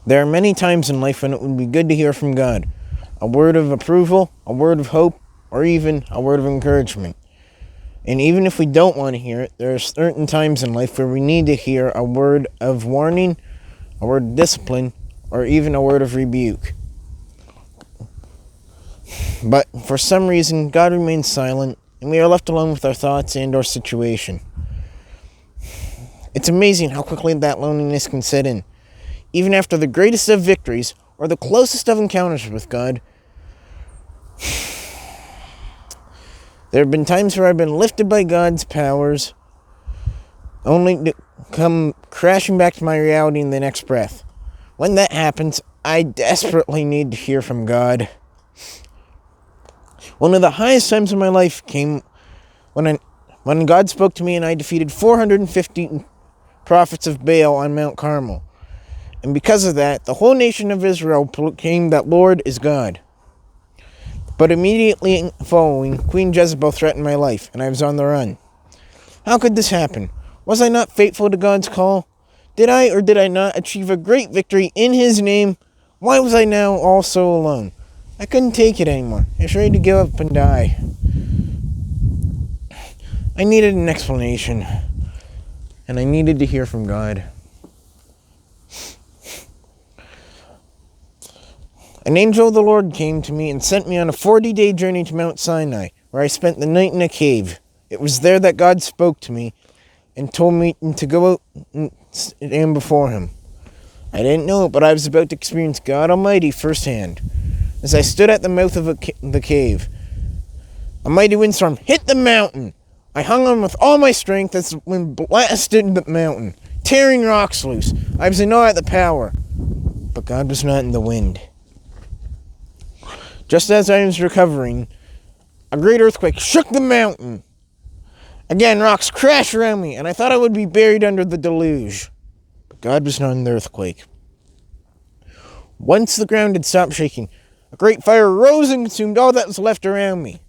There are many times in life when it would be good to hear from God. A word of approval, a word of hope, or even a word of encouragement. And even if we don't want to hear it, there are certain times in life where we need to hear a word of warning, a word of discipline, or even a word of rebuke. But for some reason, God remains silent, and we are left alone with our thoughts and our situation. It's amazing how quickly that loneliness can set in. Even after the greatest of victories, or the closest of encounters with God, there have been times where I've been lifted by God's powers, only to come crashing back to my reality in the next breath. When that happens, I desperately need to hear from God. One of the highest times of my life came when God spoke to me and I defeated 450 prophets of Baal on Mount Carmel. And because of that, the whole nation of Israel proclaimed that Lord is God. But immediately following, Queen Jezebel threatened my life, and I was on the run. How could this happen? Was I not faithful to God's call? Did I or did I not achieve a great victory in His name? Why was I now all so alone? I couldn't take it anymore. I was ready to give up and die. I needed an explanation, and I needed to hear from God. An angel of the Lord came to me and sent me on a 40-day journey to Mount Sinai, where I spent the night in a cave. It was there that God spoke to me and told me to go out and stand before Him. I didn't know it, but I was about to experience God Almighty firsthand. As I stood at the mouth of the cave, a mighty windstorm hit the mountain. I hung on with all my strength as the wind blasted the mountain, tearing rocks loose. I was in awe at the power, but God was not in the wind. Just as I was recovering, a great earthquake shook the mountain. Again, rocks crashed around me, and I thought I would be buried under the deluge. But God was not in the earthquake. Once the ground had stopped shaking, a great fire rose and consumed all that was left around me.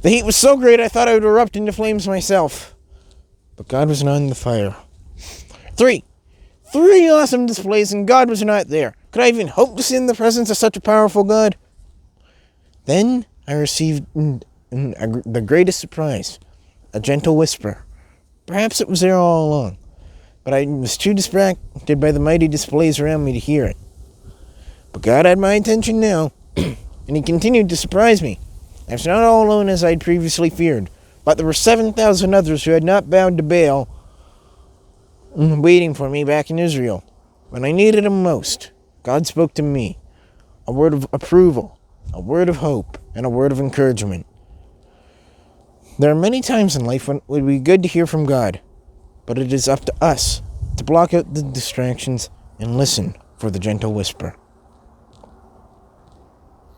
The heat was so great I thought I would erupt into flames myself. But God was not in the fire. Three awesome displays, and God was not there. Could I even hope to see in the presence of such a powerful God? Then I received the greatest surprise, a gentle whisper. Perhaps it was there all along, but I was too distracted by the mighty displays around me to hear it. But God had my attention now, and He continued to surprise me. I was not all alone as I had previously feared, but there were 7,000 others who had not bowed to Baal waiting for me back in Israel. When I needed Him most, God spoke to me, a word of approval, a word of hope, and a word of encouragement. There are many times in life when it would be good to hear from God, but it is up to us to block out the distractions and listen for the gentle whisper.